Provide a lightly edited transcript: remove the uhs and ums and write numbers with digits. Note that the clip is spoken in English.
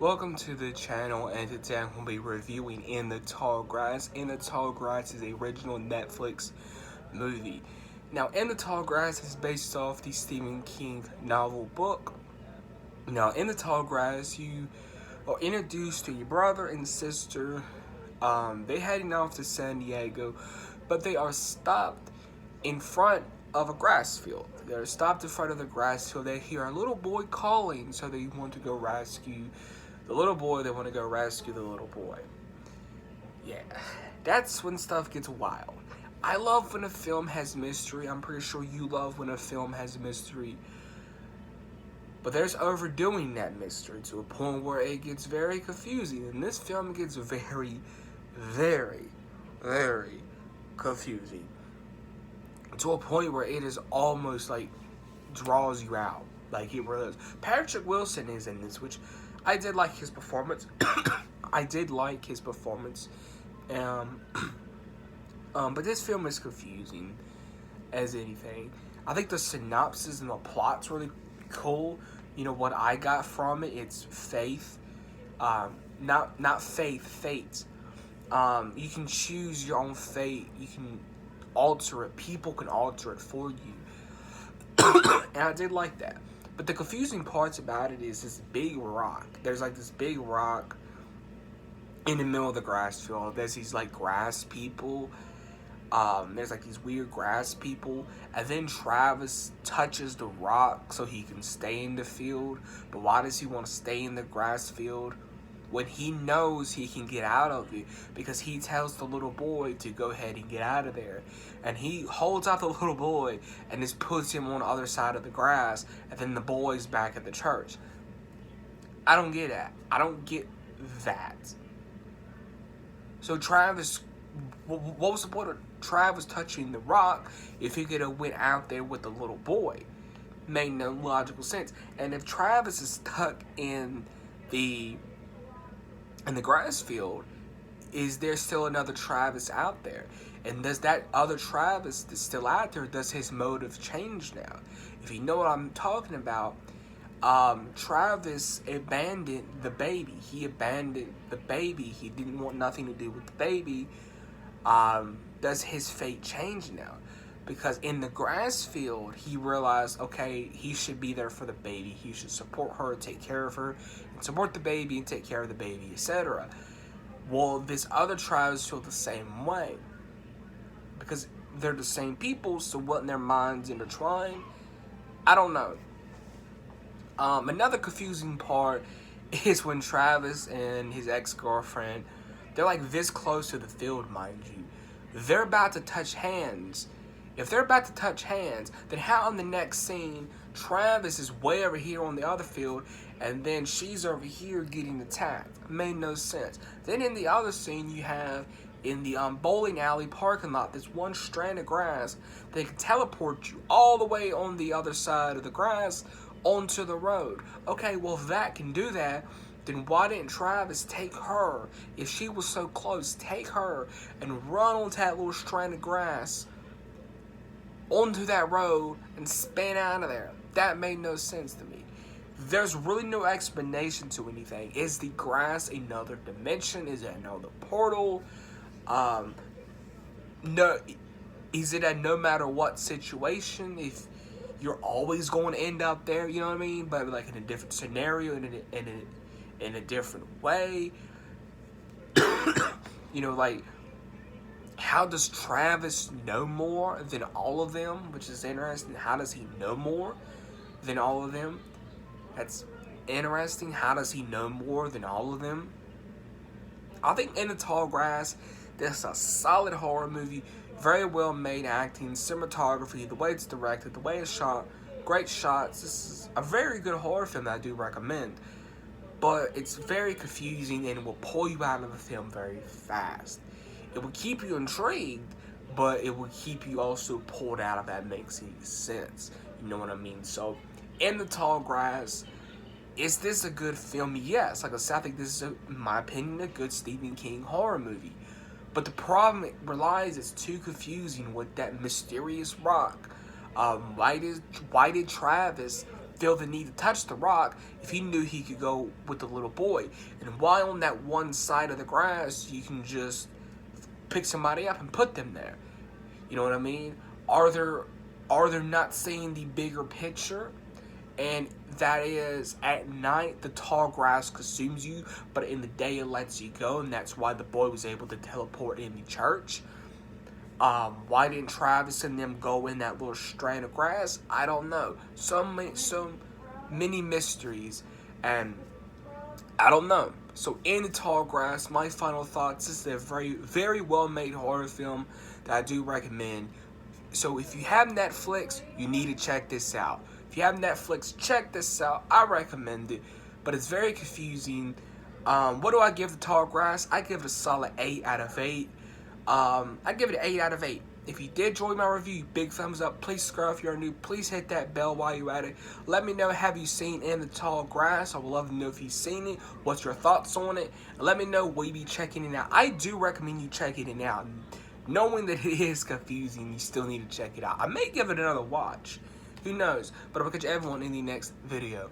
Welcome to the channel, and today I'm going to be reviewing In the Tall Grass. In the Tall Grass is a original Netflix movie. Now, In the Tall Grass is based off the Stephen King novel book. Now, in the Tall Grass, you are introduced to your brother and sister. They're heading off to San Diego, but they are stopped in front of a grass field. They're stopped in front of the grass field. They hear a little boy calling, so they want to go rescue the little boy. They want to go rescue the little boy. Yeah, that's when stuff gets wild. I love when a film has mystery. I'm pretty sure you love when a film has mystery. But there's overdoing that mystery to a point where it gets very confusing. And this film gets very, very, very confusing. To a point where it is almost like draws you out. Like it really is. Patrick Wilson is in this, which I did like his performance. I did like his performance. But this film is confusing as anything. I think the synopsis and the plot's really cool. You know what I got from it? It's faith. Not faith, fate. You can choose your own fate. You can alter it. People can alter it for you. And I did like that. But the confusing parts about it is this big rock. There's like this big rock in the middle of the grass field. There's these like grass people. There's like these weird grass people. And then Travis touches the rock so he can stay in the field. But why does he want to stay in the grass field when he knows he can get out of it? Because he tells the little boy to go ahead and get out of there. And he holds out the little boy and just puts him on the other side of the grass. And then the boy's back at the church. I don't get that. I don't get that. So Travis, what was the point of Travis touching the rock if he could have went out there with the little boy? Made no logical sense. And if Travis is stuck in the grass field, is there still another Travis out there? And does that other Travis that's still out there, does his motive change now? If you know what I'm talking about, Travis abandoned the baby. He abandoned the baby. He didn't want nothing to do with the baby. Does his fate change now? Because in the grass field, he realized, okay, he should be there for the baby. He should support her, take care of her, and support the baby and take care of the baby, etc. Well, this other Travis feel the same way. Because they're the same people, so what in their minds intertwined? I don't know. Another confusing part is when Travis and his ex-girlfriend, they're like this close to the field, mind you. They're about to touch hands. If they're about to touch hands, then how in the next scene, Travis is way over here on the other field, and then she's over here getting attacked? Made no sense. Then in the other scene, you have in the bowling alley parking lot, this one strand of grass that can teleport you all the way on the other side of the grass onto the road. Okay, well, if that can do that, then why didn't Travis take her? If she was so close, take her and run onto that little strand of grass onto that road and spin out of there. That made no sense to me. There's really no explanation to anything. Is the grass another dimension? Is it another portal? No. Is it a no matter what situation? If you're always going to end up there, you know what I mean? But like in a different scenario, in a different way. You know, like, how does Travis know more than all of them? Which is interesting. How does he know more than all of them? That's interesting. How does he know more than all of them? I think In the Tall Grass, this is a solid horror movie. Very well made acting, cinematography, the way it's directed, the way it's shot, great shots. This is a very good horror film that I do recommend. But it's very confusing and it will pull you out of the film very fast. It will keep you intrigued, but it will keep you also pulled out if that makes any sense. You know what I mean? So, In the Tall Grass, is this a good film? Yes. Like I said, I think this is, in my opinion, a good Stephen King horror movie. But the problem it relies is too confusing with that mysterious rock. Why did Travis feel the need to touch the rock if he knew he could go with the little boy? And why on that one side of the grass you can just pick somebody up and put them there? You know what I mean? Are they not seeing the bigger picture? And that is, at night the tall grass consumes you, but in the day it lets you go, and that's why the boy was able to teleport in the church. Why didn't Travis and them go in that little strand of grass? I don't know. So many mysteries, and I don't know. So in the tall grass, my final thoughts is a very, very well made horror film that I do recommend. So if you have Netflix, you need to check this out. If you have Netflix, check this out. I recommend it, but it's very confusing. What do I give the tall grass? I give it a solid 8 out of 8. I give it an 8 out of 8. If you did enjoy my review, big thumbs up. Please subscribe if you're new. Please hit that bell while you're at it. Let me know, have you seen In the Tall Grass? I would love to know if you've seen it. What's your thoughts on it? And let me know, will you be checking it out? I do recommend you checking it out. Knowing that it is confusing, you still need to check it out. I may give it another watch. Who knows? But I'll catch everyone in the next video.